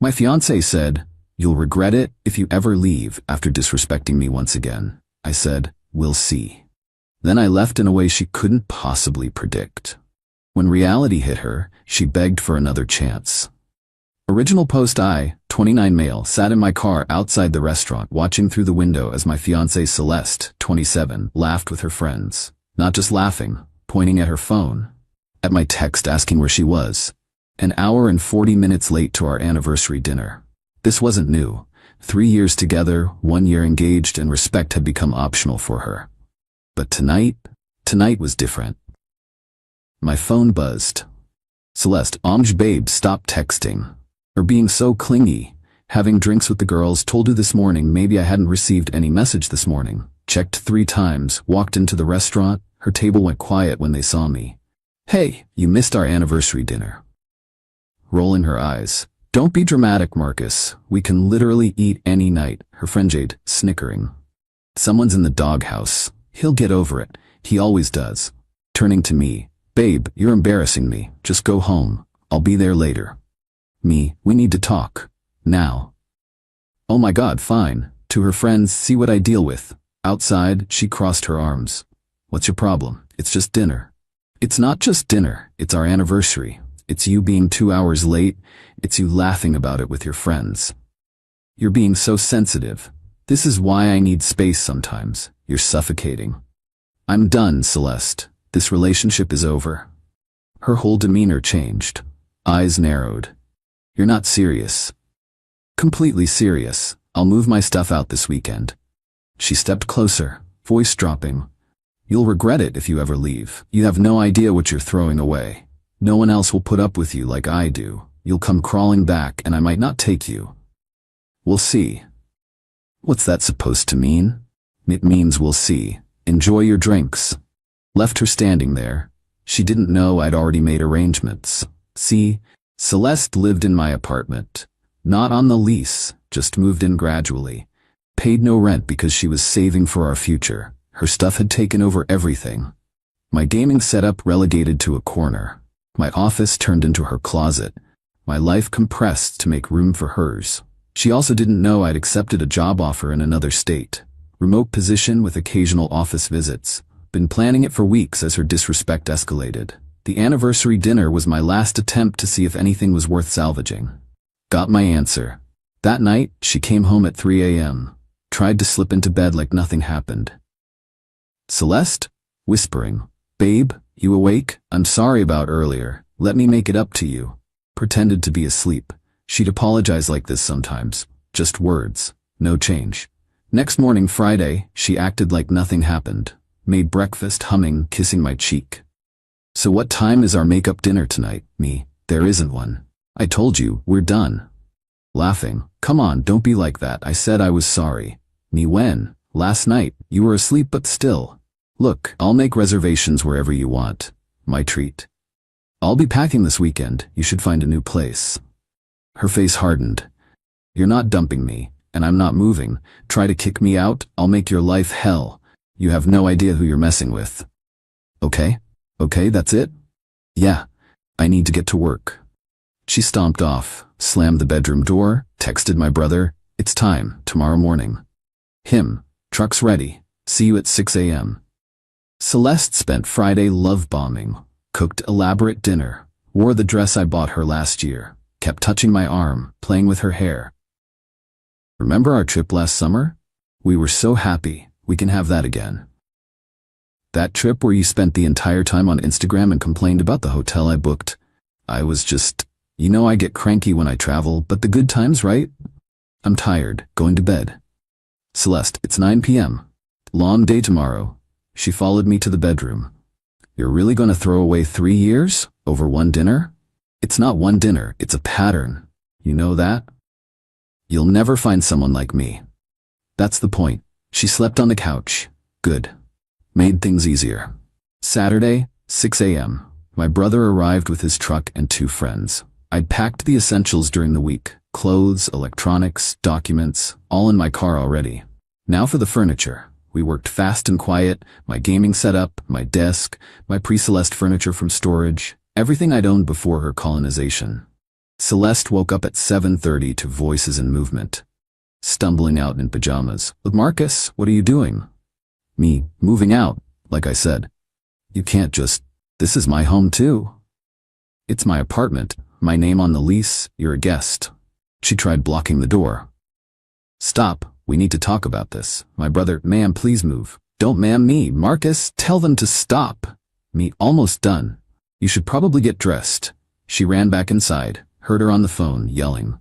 My fiancé said, "You'll regret it if you ever leave after disrespecting me once again." I said, "We'll see." Then I left in a way she couldn't possibly predict. When reality hit her, she begged for another chance. Original post: I, 29 male, sat in my car outside the restaurant watching through the window as my fiancée Celeste, 27, laughed with her friends. Not just laughing, pointing at her phone. At my text asking where she was. An hour and 40 minutes late to our anniversary dinner. This wasn't new. 3 years together, 1 year engaged, and respect had become optional for her. But tonight was different. My phone buzzed. "Celeste, babe, stop texting. Or being so clingy. Having drinks with the girls, told you this morning maybe I hadn't received any message this morning. Checked 3 times, walked into the restaurant, her table went quiet when they saw me. Hey, you missed our anniversary dinner." Rolling her eyes. "Don't be dramatic, Marcus. We can literally eat any night," her friend Jade, snickering. "Someone's in the doghouse. He'll get over it. He always does." Turning to me. "Babe, you're embarrassing me. Just go home. I'll be there later." Me, "We need to talk. Now." "Oh my God, fine." To her friends, "See what I deal with." Outside, she crossed her arms. "What's your problem? It's just dinner." "It's not just dinner. It's our anniversary. It's you being 2 hours late. It's you laughing about it with your friends. You're being so sensitive. This is why I need space sometimes. You're suffocating." "I'm done, Celeste. This relationship is over." Her whole demeanor changed. Eyes narrowed. "You're not serious." "Completely serious. I'll move my stuff out this weekend." She stepped closer, voice dropping. "You'll regret it if you ever leave. You have no idea what you're throwing away. No one else will put up with you like I do. You'll come crawling back and I might not take you." "We'll see." What's that supposed to mean? It means we'll see. Enjoy your drinks. Left her standing there. She didn't know I'd already made arrangements. See, Celeste lived in my apartment. Not on the lease, just moved in gradually. Paid no rent because she was saving for our future. Her stuff had taken over everything. My gaming setup relegated to a corner. My office turned into her closet. My life compressed to make room for hers. She also didn't know I'd accepted a job offer in another state. Remote position with occasional office visits. Been planning it for weeks as her disrespect escalated. The anniversary dinner was my last attempt to see if anything was worth salvaging. Got my answer. That night, she came home at 3 a.m. Tried to slip into bed like nothing happened. "Celeste?" Whispering. "Babe, you awake? I'm sorry about earlier. Let me make it up to you." Pretended to be asleep. She'd apologize like this sometimes. Just words. No change. Next morning, Friday, she acted like nothing happened. Made breakfast, humming, kissing my cheek. "So what time is our makeup dinner tonight?" Me, "There isn't one. I told you, we're done." Laughing. "Come on, don't be like that. I said I was sorry." Me, "When?" "Last night. You were asleep but still." "Look, I'll make reservations wherever you want." My treat. "I'll be packing this weekend. You should find a new place." Her face hardened. "You're not dumping me, and I'm not moving. Try to kick me out, I'll make your life hell. You have no idea who you're messing with." Okay, that's it? "Yeah, I need to get to work." She stomped off, slammed the bedroom door, texted my brother, "It's time, tomorrow morning." Him, "Truck's ready. See you at 6 a.m. Celeste spent Friday love bombing, cooked elaborate dinner, wore the dress I bought her last year, kept touching my arm, playing with her hair. "Remember our trip last summer? We were so happy. We can have that again." "That trip where you spent the entire time on Instagram and complained about the hotel I booked? I was just, I get cranky when I travel, but the good times, right? I'm tired, going to bed." "Celeste, it's 9 p.m. Long day tomorrow." She followed me to the bedroom. "You're really going to throw away 3 years? Over one dinner?" "It's not one dinner, it's a pattern. You know that? You'll never find someone like me." "That's the point." She slept on the couch. Good. Made things easier. Saturday, 6 a.m. My brother arrived with his truck and 2 friends. I'd packed the essentials during the week. Clothes, electronics, documents, all in my car already. Now for the furniture. We worked fast and quiet, my gaming setup, my desk, my pre-Celeste furniture from storage, everything I'd owned before her colonization. Celeste woke up at 7:30 to voices and movement. Stumbling out in pajamas. Marcus, what are you doing? Me, moving out, like I said. You can't just, this is my home too. It's my apartment, my name on the lease, you're a guest. She tried blocking the door. Stop, we need to talk about this. My brother, ma'am, please move. Don't ma'am me, Marcus, tell them to stop. Me, almost done. You should probably get dressed. She ran back inside, heard her on the phone, yelling.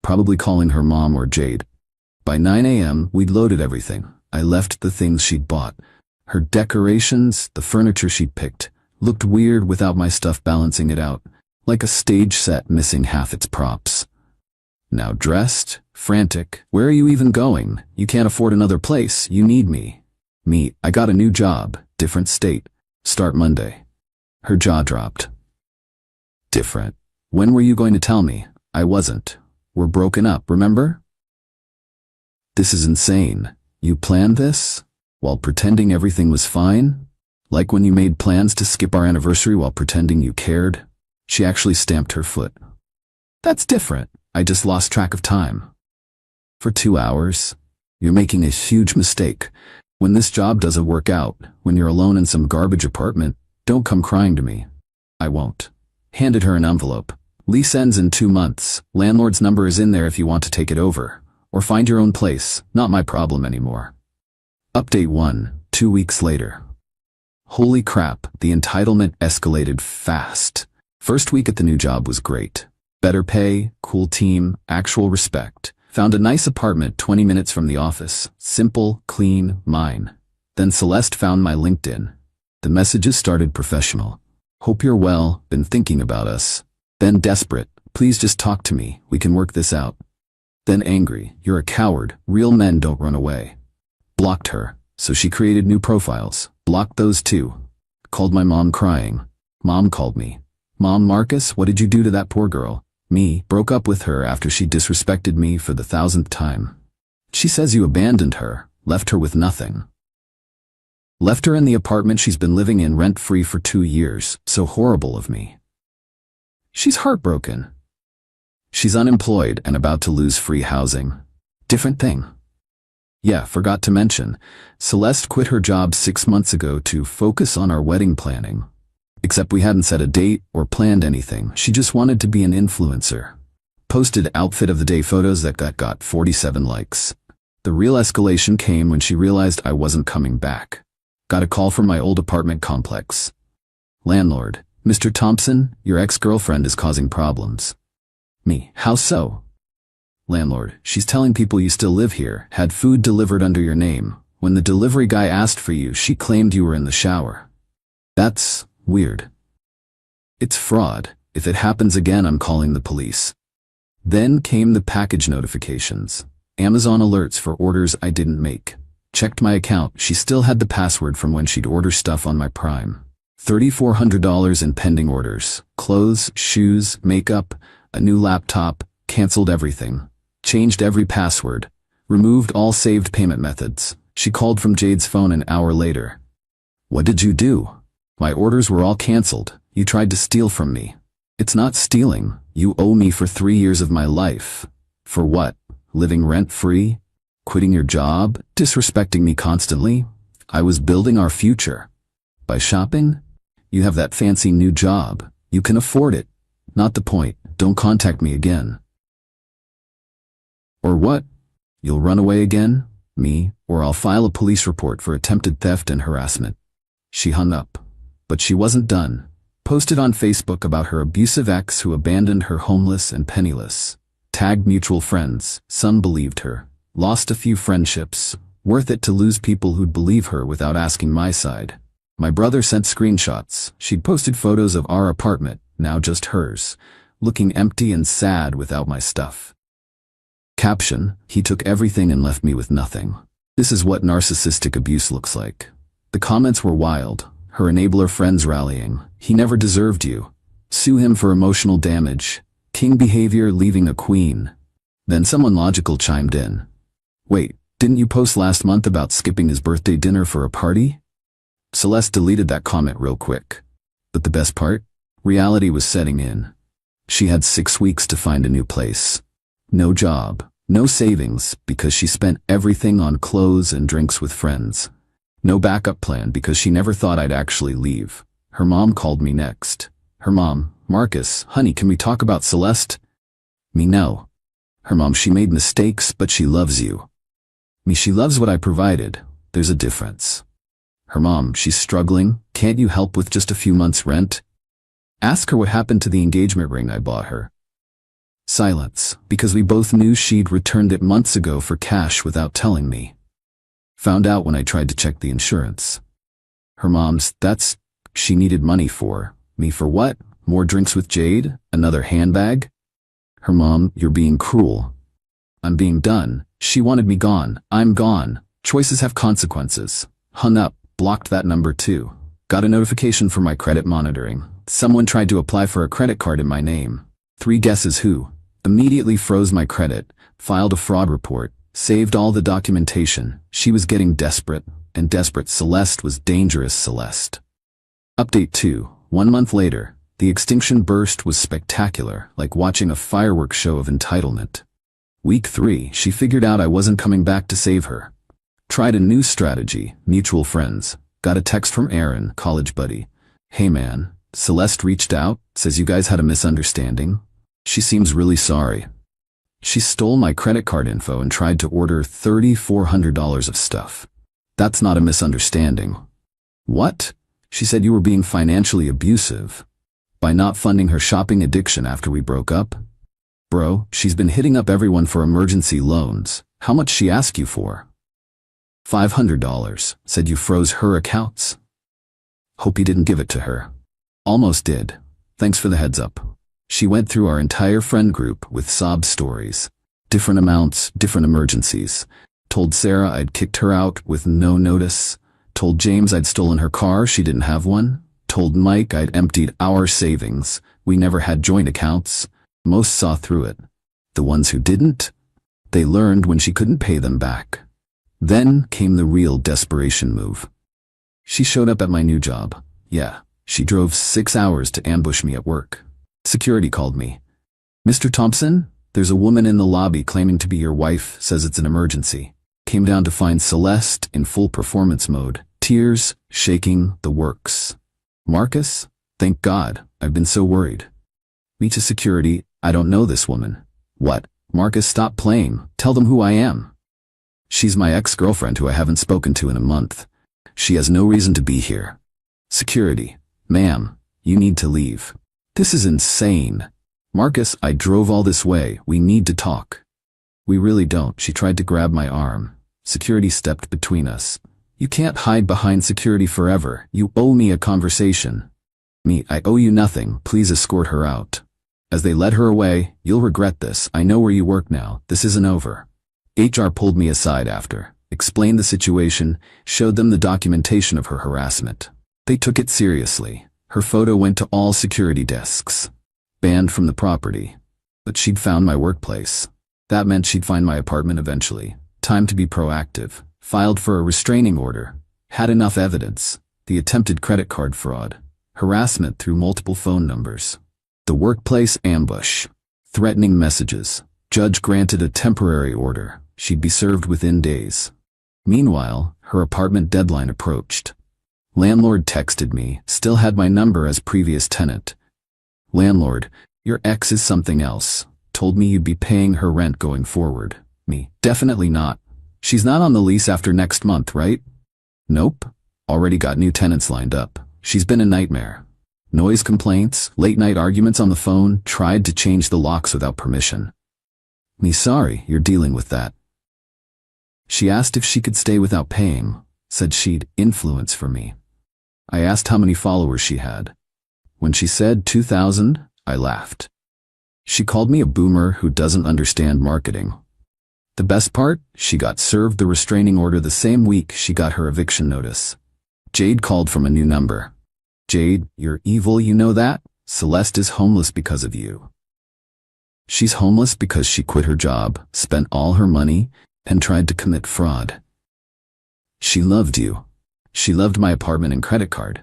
Probably calling her mom or Jade. By 9 a.m., we'd loaded everything. I left the things she'd bought. Her decorations, the furniture she'd picked, looked weird without my stuff balancing it out, like a stage set missing half its props. Now dressed, frantic, where are you even going? You can't afford another place, you need me. Me, I got a new job, different state. Start Monday. Her jaw dropped. Different. When were you going to tell me? I wasn't. We're broken up, remember? This is insane. You planned this? While pretending everything was fine? Like when you made plans to skip our anniversary while pretending you cared? She actually stamped her foot. That's different. I just lost track of time. For 2 hours? You're making a huge mistake. When this job doesn't work out, when you're alone in some garbage apartment, don't come crying to me. I won't. Handed her an envelope. Lease ends in 2 months. Landlord's number is in there if you want to take it over. Or find your own place, not my problem anymore. Update 1, 2 weeks later. Holy crap, the entitlement escalated fast. First week at the new job was great. Better pay, cool team, actual respect. Found a nice apartment 20 minutes from the office. Simple, clean, mine. Then Celeste found my LinkedIn. The messages started professional. Hope you're well, been thinking about us. Then desperate, please just talk to me, we can work this out. Then angry, you're a coward, real men don't run away. Blocked her, so she created new profiles. Blocked those too. Called my mom crying. Mom called me. Mom, Marcus, what did you do to that poor girl? Me, broke up with her after she disrespected me for the 1,000th time. She says you abandoned her, left her with nothing. Left her in the apartment she's been living in rent-free for 2 years, so horrible of me. She's heartbroken. She's unemployed and about to lose free housing. Different thing. Yeah, forgot to mention, Celeste quit her job 6 months ago to focus on our wedding planning. Except we hadn't set a date or planned anything, she just wanted to be an influencer. Posted outfit of the day photos that got 47 likes. The real escalation came when she realized I wasn't coming back. Got a call from my old apartment complex. Landlord, Mr. Thompson, your ex-girlfriend is causing problems. Me, how so? Landlord, she's telling people you still live here, had food delivered under your name. When the delivery guy asked for you, she claimed you were in the shower. That's weird. It's fraud. If it happens again, I'm calling the police. Then came the package notifications. Amazon alerts for orders I didn't make. Checked my account, she still had the password from when she'd order stuff on my Prime. $3,400 in pending orders. Clothes, shoes, makeup, a new laptop, canceled everything. Changed every password. Removed all saved payment methods. She called from Jade's phone an hour later. What did you do? My orders were all canceled. You tried to steal from me. It's not stealing. You owe me for 3 years of my life. For what? Living rent-free? Quitting your job? Disrespecting me constantly? I was building our future. By shopping? You have that fancy new job. You can afford it. Not the point. Don't contact me again. Or what? You'll run away again? Me? Or I'll file a police report for attempted theft and harassment. She hung up. But she wasn't done. Posted on Facebook about her abusive ex who abandoned her homeless and penniless. Tagged mutual friends. Some believed her. Lost a few friendships. Worth it to lose people who'd believe her without asking my side. My brother sent screenshots. She'd posted photos of our apartment, now just hers, looking empty and sad without my stuff. Caption, he took everything and left me with nothing. This is what narcissistic abuse looks like. The comments were wild. Her enabler friends rallying. He never deserved you. Sue him for emotional damage. King behavior leaving a queen. Then someone logical chimed in. Wait, didn't you post last month about skipping his birthday dinner for a party? Celeste deleted that comment real quick. But the best part? Reality was setting in. She had 6 weeks to find a new place. No job, no savings because she spent everything on clothes and drinks with friends. No backup plan because she never thought I'd actually leave. Her mom called me next. Her mom, Marcus, honey, can we talk about Celeste? Me, no. Her mom, she made mistakes, but she loves you. Me, she loves what I provided. There's a difference. Her mom, she's struggling. Can't you help with just a few months' rent? Ask her what happened to the engagement ring I bought her. Silence, because we both knew she'd returned it months ago for cash without telling me. Found out when I tried to check the insurance. Her mom's, she needed money for. Me for what? More drinks with Jade? Another handbag? Her mom, you're being cruel. I'm being done. She wanted me gone. I'm gone. Choices have consequences. Hung up, blocked that number too. Got a notification for my credit monitoring. Someone tried to apply for a credit card in my name. 3 guesses who. Immediately froze my credit, filed a fraud report, saved all the documentation. She was getting desperate, and desperate Celeste was dangerous Celeste. Update 2. 1 month later, the extinction burst was spectacular, like watching a fireworks show of entitlement. Week 3, she figured out I wasn't coming back to save her. Tried a new strategy, mutual friends. Got a text from Aaron, college buddy. Hey man, Celeste reached out, says you guys had a misunderstanding. She seems really sorry. She stole my credit card info and tried to order $3,400 of stuff. That's not a misunderstanding. What? She said you were being financially abusive by not funding her shopping addiction after we broke up. Bro, she's been hitting up everyone for emergency loans. How much she ask you for? $500. Said you froze her accounts. Hope you didn't give it to her. Almost did. Thanks for the heads up. She went through our entire friend group with sob stories. Different amounts, different emergencies. Told Sarah I'd kicked her out with no notice. Told James I'd stolen her car, she didn't have one. Told Mike I'd emptied our savings. We never had joint accounts. Most saw through it. The ones who didn't, they learned when she couldn't pay them back. Then came the real desperation move. She showed up at my new job. Yeah, she drove 6 hours to ambush me at work. Security called me. Mr. Thompson, there's a woman in the lobby claiming to be your wife, says it's an emergency. Came down to find Celeste in full performance mode. Tears, shaking, the works. Marcus? Thank God, I've been so worried. Me to security, I don't know this woman. What? Marcus, stop playing. Tell them who I am. She's my ex-girlfriend who I haven't spoken to in a month. She has no reason to be here. Security. Ma'am, you need to leave. This is insane. Marcus, I drove all this way. We need to talk. We really don't. She tried to grab my arm. Security stepped between us. You can't hide behind security forever. You owe me a conversation. Me, I owe you nothing. Please escort her out. As they led her away, you'll regret this. I know where you work now. This isn't over. HR pulled me aside after, explained the situation, showed them the documentation of her harassment. They took it seriously. Her photo went to all security desks. Banned from the property. But she'd found my workplace. That meant she'd find my apartment eventually. Time to be proactive. Filed for a restraining order. Had enough evidence. The attempted credit card fraud. Harassment through multiple phone numbers. The workplace ambush. Threatening messages. Judge granted a temporary order. She'd be served within days. Meanwhile, her apartment deadline approached. Landlord texted me, still had my number as previous tenant. Landlord, your ex is something else. Told me you'd be paying her rent going forward. Me, definitely not. She's not on the lease after next month, right? Nope. Already got new tenants lined up. She's been a nightmare. Noise complaints, late night arguments on the phone, tried to change the locks without permission. Me, sorry, you're dealing with that. She asked if she could stay without paying, said she'd influence for me. I asked how many followers she had. When she said 2,000, I laughed. She called me a boomer who doesn't understand marketing. The best part, she got served the restraining order the same week she got her eviction notice. Jade called from a new number. Jade, you're evil, you know that? Celeste is homeless because of you. She's homeless because she quit her job, spent all her money, and tried to commit fraud. She loved you. She loved my apartment and credit card.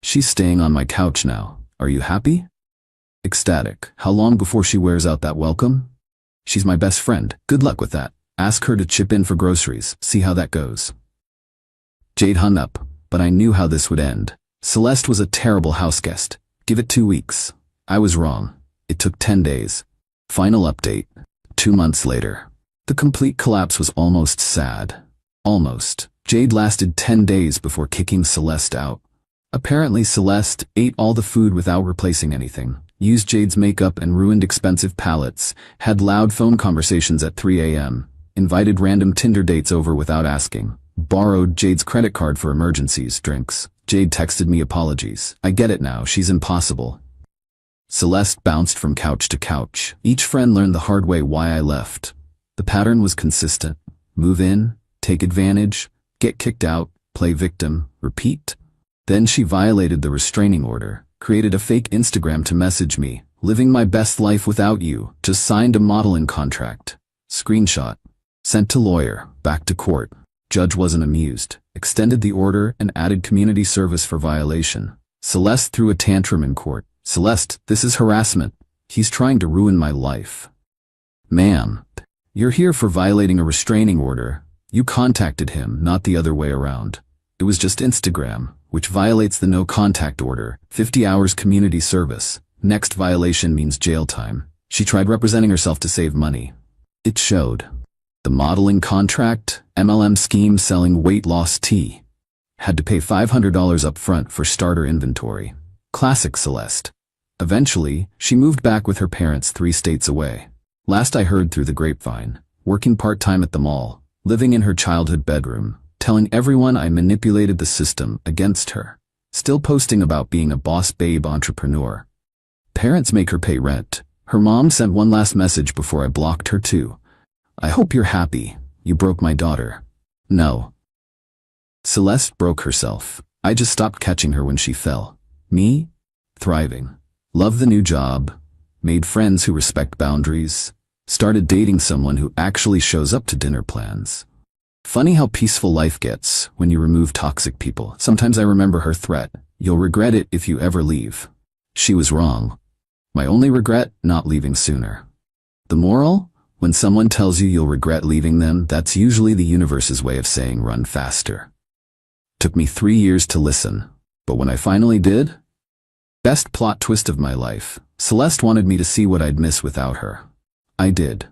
She's staying on my couch now. Are you happy? Ecstatic. How long before she wears out that welcome? She's my best friend. Good luck with that. Ask her to chip in for groceries. See how that goes. Jade hung up, but I knew how this would end. Celeste was a terrible houseguest. Give it 2 weeks. I was wrong. It took 10 days. Final update. 2 months later. The complete collapse was almost sad. Almost. Jade lasted 10 days before kicking Celeste out. Apparently Celeste ate all the food without replacing anything, used Jade's makeup and ruined expensive palettes, had loud phone conversations at 3 a.m., invited random Tinder dates over without asking, borrowed Jade's credit card for emergencies, drinks. Jade texted me apologies. I get it now, she's impossible. Celeste bounced from couch to couch. Each friend learned the hard way why I left. The pattern was consistent. Move in, take advantage, get kicked out, play victim, repeat. Then she violated the restraining order, created a fake Instagram to message me, living my best life without you, just signed a modeling contract. Screenshot. Sent to lawyer, back to court. Judge wasn't amused, extended the order and added community service for violation. Celeste threw a tantrum in court. Celeste, this is harassment. He's trying to ruin my life. Ma'am, you're here for violating a restraining order. You contacted him, not the other way around. It was just Instagram, which violates the no contact order, 50 hours community service. Next violation means jail time. She tried representing herself to save money. It showed. The modeling contract, MLM scheme selling weight loss tea. Had to pay $500 up front for starter inventory. Classic Celeste. Eventually, she moved back with her parents 3 states away. Last I heard through the grapevine, working part-time at the mall, living in her childhood bedroom, telling everyone I manipulated the system against her, still posting about being a boss babe entrepreneur. Parents make her pay rent. Her mom sent one last message before I blocked her too. I hope you're happy. You broke my daughter. No. Celeste broke herself. I just stopped catching her when she fell. Me? Thriving. Love the new job. Made friends who respect boundaries. Started dating someone who actually shows up to dinner plans. Funny how peaceful life gets when you remove toxic people. Sometimes I remember her threat. You'll regret it if you ever leave. She was wrong. My only regret, not leaving sooner. The moral? When someone tells you you'll regret leaving them, that's usually the universe's way of saying run faster. Took me 3 years to listen, but when I finally did, best plot twist of my life. Celeste wanted me to see what I'd miss without her. I did.